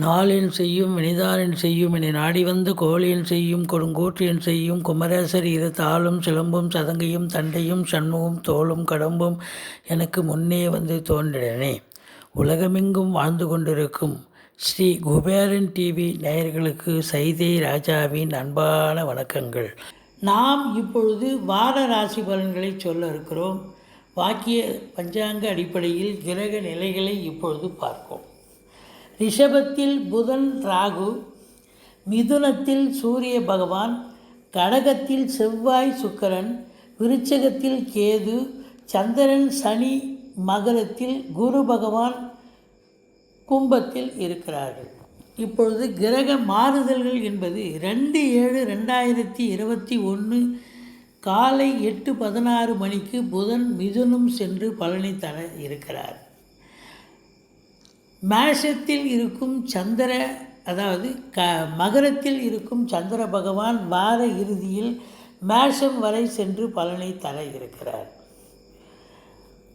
நாளின் செய்யும் வினிதானின் செய்யும் என நாடி வந்து கோழியின் செய்யும் கொடுங்கோற்றியன் செய்யும் குமரேசர் இரு தாளும் சிலம்பும் சதங்கையும் தண்டையும் சண்முகம் தோளும் கடம்பும் எனக்கு முன்னே வந்து தோன்றினே. உலகமெங்கும் வாழ்ந்து கொண்டிருக்கும் ஸ்ரீ குபேரன் டிவி நேயர்களுக்கு சைதை ராஜாவின் அன்பான வணக்கங்கள். நாம் இப்பொழுது வார ராசி பலன்களை சொல்ல இருக்கிறோம். வாக்கிய பஞ்சாங்க அடிப்படையில் கிரக நிலைகளை இப்பொழுது பார்ப்போம். ரிஷபத்தில் புதன் ராகு, மிதுனத்தில் சூரிய பகவான், கடகத்தில் செவ்வாய் சுக்கிரன், விருச்சகத்தில் கேது, சந்திரன் சனி, மகரத்தில் குரு பகவான், கும்பத்தில் இருக்கிறார்கள். இப்பொழுது கிரக மாறுதல்கள் என்பது 2/7/2021 காலை 8:16 மணிக்கு புதன் மிதுனம் சென்று பலனை தர இருக்கிறார். மேஷத்தில் இருக்கும் மகரத்தில் இருக்கும் சந்திர பகவான் வார இறுதியில் மேஷம் வரை சென்று பலனை தர இருக்கிறார்.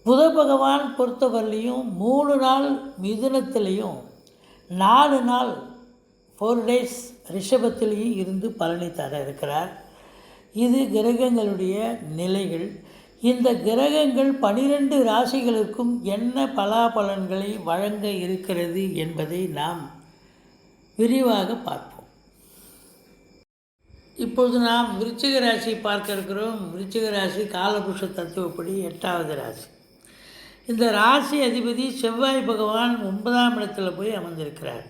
புத பகவான் பொறுத்தவரையிலையும் 3 நாள் மிதுனத்திலையும் 4 நாள் 4 days ரிஷபத்திலையும் இருந்து பலனை தர இருக்கிறார். இது கிரகங்களுடைய நிலைகள். இந்த கிரகங்கள் 12 ராசிகளுக்கும் என்ன பலாபலன்களை வழங்க இருக்கிறது என்பதை நாம் விரிவாக பார்ப்போம். இப்பொழுது நாம் விருச்சிக ராசி பார்க்க இருக்கிறோம். விருச்சிக ராசி காலபுருஷ தத்துவப்படி 8வது ராசி. இந்த ராசி அதிபதி செவ்வாய் பகவான் 9ஆம் இடத்துல போய் அமர்ந்திருக்கிறார்.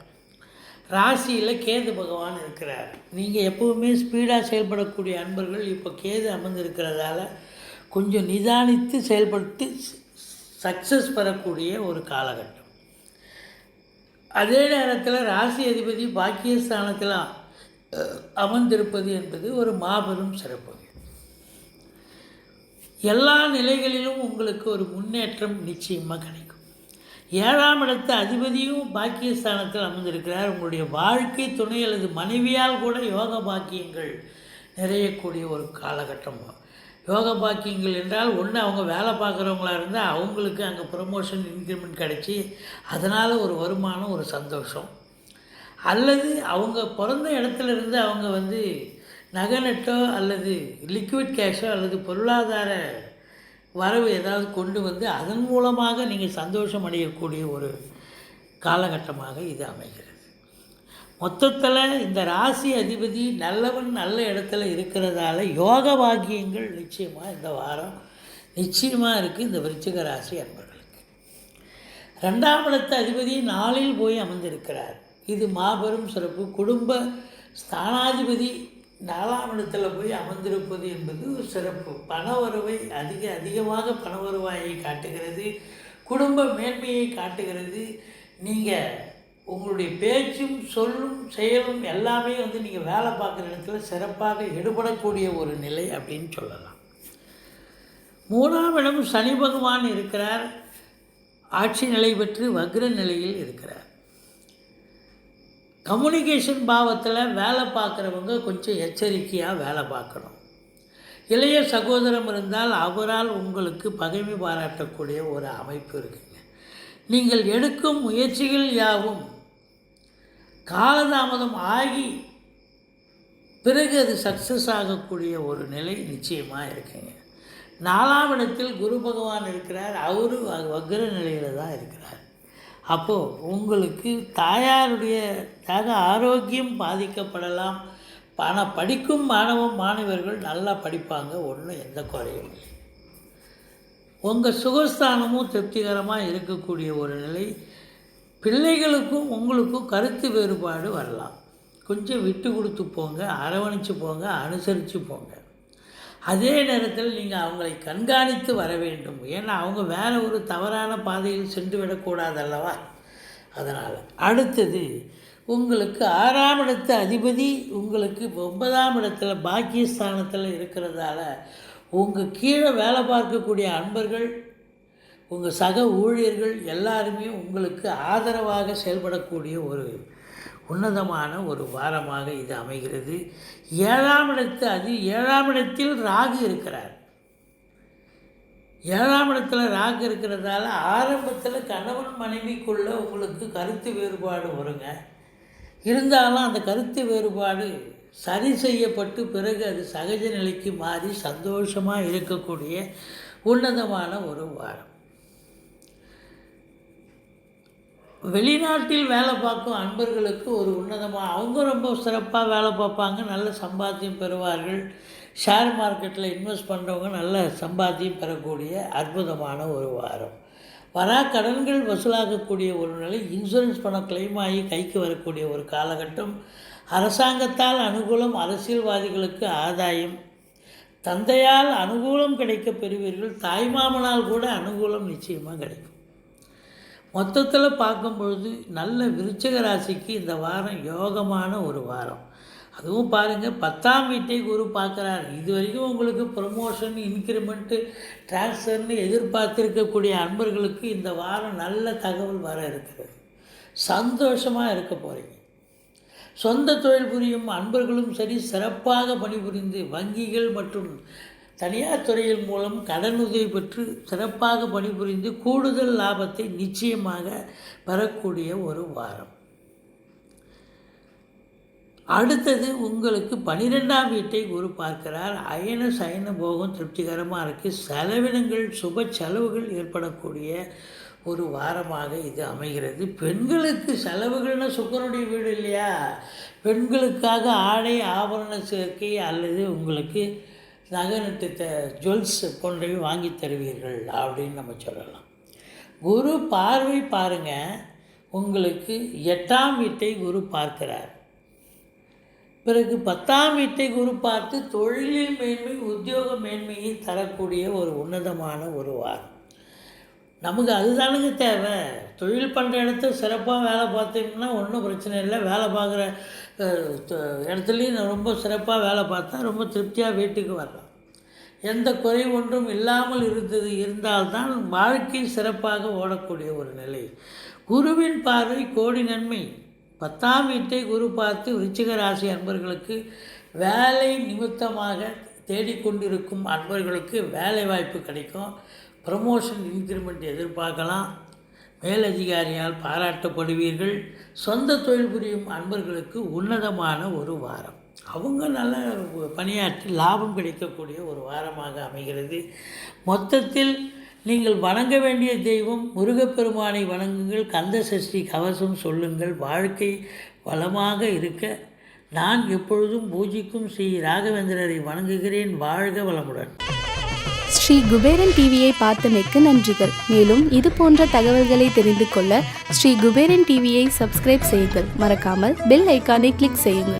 ராசியில் கேது பகவான் இருக்கிறார். நீங்கள் எப்போவுமே ஸ்பீடாக செயல்படக்கூடிய அன்பர்கள் இப்போ கேது அமர்ந்திருக்கிறதால கொஞ்சம் நிதானித்து செயல்படுத்தி சக்ஸஸ் பெறக்கூடிய ஒரு காலகட்டம். அதே நேரத்தில் ராசி அதிபதி பாக்கியஸ்தானத்தில் அமர்ந்திருப்பது என்பது ஒரு மாபெரும் சிறப்பு. எல்லா நிலைகளிலும் உங்களுக்கு ஒரு முன்னேற்றம் நிச்சயமாக கிடைக்கும். 7ஆம் இடத்து அதிபதியும் பாக்கியஸ்தானத்தில் அமர்ந்திருக்கிறார். உங்களுடைய வாழ்க்கை துணை அல்லது மனைவியால் கூட யோக பாக்கியங்கள் நிறையக்கூடிய ஒரு காலகட்டம். யோக பாக்கியங்கள் என்றால் ஒன்று, அவங்க வேலை பார்க்குறவங்களா இருந்தால் அவங்களுக்கு அங்கே ப்ரமோஷன் இன்க்ரிமெண்ட் கிடச்சி அதனால் ஒரு வருமானம், ஒரு சந்தோஷம். அல்லது அவங்க பிறந்த இடத்துல இருந்து அவங்க நகை நட்டோ அல்லது லிக்விட் கேஷோ அல்லது பொருளாதார வரவு ஏதாவது கொண்டு அதன் மூலமாக நீங்கள் சந்தோஷம் அடையக்கூடிய ஒரு காலகட்டமாக இது அமைகிறது. மொத்தத்தில் இந்த ராசி அதிபதி நல்லவன் நல்ல இடத்துல இருக்கிறதால யோக பாக்கியங்கள் நிச்சயமாக இந்த வாரம் நிச்சயமாக இருக்குது இந்த விருச்சிக ராசி அன்பர்களுக்கு. 2ஆம் இடத்து அதிபதி 4இல் போய் அமர்ந்திருக்கிறார். இது மாபெரும் சிறப்பு. குடும்ப ஸ்தானாதிபதி 4ஆம் இடத்துல போய் அமர்ந்திருப்பது என்பது ஒரு சிறப்பு. பணவரவை அதிகமாக பணவரவாயை காட்டுகிறது. குடும்ப மேன்மையை காட்டுகிறது. நீங்கள் உங்களுடைய பேச்சும் சொல்லும் செயலும் எல்லாமே நீங்கள் வேலை பார்க்குற இடத்துல சிறப்பாக ஈடுபடக்கூடிய ஒரு நிலை அப்படின்னு சொல்லலாம். 3ஆம் இடம் சனி பகவான் இருக்கிறார். ஆட்சி நிலை பெற்று வக்ர நிலையில் இருக்கிறார். கம்யூனிகேஷன் பாவத்தில் வேலை பார்க்குறவங்க கொஞ்சம் எச்சரிக்கையாக வேலை பார்க்கணும். இளைய சகோதரம் இருந்தால் அவரால் உங்களுக்கு பகைமை பாராட்டக்கூடிய ஒரு அமைப்பு இருக்குங்க. நீங்கள் எடுக்கும் முயற்சிகள் யாவும் காலதாமதம் ஆகி பிறகு அது சக்ஸஸ் ஆகக்கூடிய ஒரு நிலை நிச்சயமாக இருக்குங்க. 4ஆம் இடத்தில் குரு பகவான் இருக்கிறார். அவரு வக்ர நிலையில் தான் இருக்கிறார். அப்போது உங்களுக்கு தாயாருடைய ஆரோக்கியம் பாதிக்கப்படலாம். படிக்கும் மாணவர்கள் நல்லா படிப்பாங்க, ஒன்றும் எந்த குறையும் இல்லை. உங்கள் சுகஸ்தானமும் திருப்திகரமாக இருக்கக்கூடிய ஒரு நிலை. பிள்ளைகளுக்கும் உங்களுக்கும் கருத்து வேறுபாடு வரலாம். கொஞ்சம் விட்டு கொடுத்து போங்க, அரவணைச்சு போங்க, அனுசரித்து போங்க. அதே நேரத்தில் நீங்கள் அவங்களை கண்காணித்து வர வேண்டும். ஏன்னா அவங்க வேறு ஒரு தவறான பாதையில் சென்று விடக்கூடாது அல்லவா. அதனால் அடுத்தது உங்களுக்கு 6ஆம் இடத்து அதிபதி உங்களுக்கு 9ஆம் இடத்துல பாக்கியஸ்தானத்தில் இருக்கிறதால உங்கள் கீழே வேலை பார்க்கக்கூடிய அன்பர்கள், உங்கள் சக ஊழியர்கள் எல்லாருமே உங்களுக்கு ஆதரவாக செயல்படக்கூடிய ஒரு உன்னதமான ஒரு வாரமாக இது அமைகிறது. 7ஆம் இடத்தில் ராகு இருக்கிறார். 7ஆம் இடத்துல ராகு இருக்கிறதால ஆரம்பத்தில் கணவன் மனைவிக்குள்ளே உங்களுக்கு கருத்து வேறுபாடு வருங்க. இருந்தாலும் அந்த கருத்து வேறுபாடு சரி செய்யப்பட்டு பிறகு அது சகஜ நிலைக்கு மாறி சந்தோஷமாக இருக்கக்கூடிய உன்னதமான ஒரு வாரம். வெளிநாட்டில் வேலை பார்க்கும் அன்பர்களுக்கு ஒரு உன்னதமாக, அவங்க ரொம்ப சிறப்பாக வேலை பார்ப்பாங்க, நல்ல சம்பாத்தியம் பெறுவார்கள். ஷேர் மார்க்கெட்டில் இன்வெஸ்ட் பண்ணுறவங்க நல்ல சம்பாத்தியம் பெறக்கூடிய அற்புதமான ஒரு வாரம். வரா கடன்கள் வசூலாகக்கூடிய ஒரு நிலை, இன்சூரன்ஸ் பணம் கிளைம் ஆகி கைக்கு வரக்கூடிய ஒரு காலகட்டம். அரசாங்கத்தால் அனுகூலம், அரசியல்வாதிகளுக்கு ஆதாயம், தந்தையால் அனுகூலம் கிடைக்க பெறுவீர்கள். தாய்மாமனால் கூட அனுகூலம் நிச்சயமாக கிடைக்கும். மொத்தத்தில் பார்க்கும்பொழுது நல்ல விருச்சிக ராசிக்கு இந்த வாரம் யோகமான ஒரு வாரம். அதுவும் பாருங்கள், 10ஆம் வீட்டை குரு பார்க்குறாரு. இது வரைக்கும் உங்களுக்கு ப்ரமோஷன், இன்க்ரிமெண்ட்டு, டிரான்ஸ்ஃபர்னு எதிர்பார்த்துருக்கக்கூடிய அன்பர்களுக்கு இந்த வாரம் நல்ல தகவல் வர இருக்கிறது. சந்தோஷமாக இருக்க போகிறீங்க. சொந்த தொழில் புரியும் அன்பர்களும் சரி, சிறப்பாக பணிபுரிந்து வங்கிகள் மற்றும் தனியார் துறையின் மூலம் கடன் உதவி பெற்று சிறப்பாக பணிபுரிந்து கூடுதல் லாபத்தை நிச்சயமாக பெறக்கூடிய ஒரு வாரம். அடுத்தது உங்களுக்கு 12ஆம் வீட்டை குரு பார்க்கிறார். அயன சயன போகம் திருப்திகரமாக இருக்குது. செலவினங்கள், சுப செலவுகள் ஏற்படக்கூடிய ஒரு வாரமாக இது அமைகிறது. பெண்களுக்கு செலவுகள்னு சுக்கரனுடைய வீடு இல்லையா, பெண்களுக்காக ஆடை ஆபரண சேர்க்கை அல்லது உங்களுக்கு நகை நட்டு ஜுவல்ஸ் போன்றவை வாங்கி தருவீர்கள் அப்படின்னு நம்ம சொல்லலாம். குரு பார்வை பாருங்கள், உங்களுக்கு 8ஆம் வீட்டை குரு பார்க்கிறார். பிறகு 10ஆம் வீட்டை குரு பார்த்து தொழிலில் மேன்மை, உத்தியோக மேன்மையை தரக்கூடிய ஒரு உன்னதமான ஒரு வாரம். நமக்கு அதுதானுங்க தேவை. தொழில் பண்ணுற இடத்த சிறப்பாக வேலை பார்த்தீங்கன்னா ஒன்றும் பிரச்சனை இல்லை. வேலை பார்க்குற இடத்துலையும் ரொம்ப சிறப்பாக வேலை பார்த்தா ரொம்ப திருப்தியாக வீட்டுக்கு வரலாம். எந்த குறை ஒன்றும் இல்லாமல் இருந்தால்தான் வாழ்க்கை சிறப்பாக ஓடக்கூடிய ஒரு நிலை. குருவின் பார்வை கோடி நன்மை. 10ஆம் வீட்டை குரு பார்த்து விருச்சிக ராசி அன்பர்களுக்கு வேலை நிமித்தமாக தேடிக்கொண்டிருக்கும் அன்பர்களுக்கு வேலை வாய்ப்பு கிடைக்கும். ப்ரமோஷன், இன்க்ரிமெண்ட் எதிர்பார்க்கலாம். மேலதிகாரியால் பாராட்டப்படுவீர்கள். சொந்த தொழில் புரியும் அன்பர்களுக்கு உன்னதமான ஒரு வாரம். அவங்க நல்ல பணியாற்றி லாபம் கிடைக்கக்கூடிய ஒரு வாரமாக அமைகிறது. மொத்தத்தில் நீங்கள் வணங்க வேண்டிய தெய்வம் முருகப்பெருமானை வணங்குங்கள். கந்த சஷ்டி கவசம் சொல்லுங்கள். வாழ்க்கை வளமாக இருக்க நான் எப்பொழுதும் பூஜிக்கும் ஸ்ரீ ராகவேந்திரரை வணங்குகிறேன். வாழ்க வளமுடன். ஸ்ரீ குபேரன் டிவியை பார்த்தமைக்கு நன்றிகள். மேலும் இது போன்ற தகவல்களை தெரிந்து கொள்ள ஸ்ரீ குபேரன் டிவியை சப்ஸ்கிரைப் செய்யுங்கள். மறக்காமல் பெல் ஐக்கானை கிளிக் செய்யுங்கள்.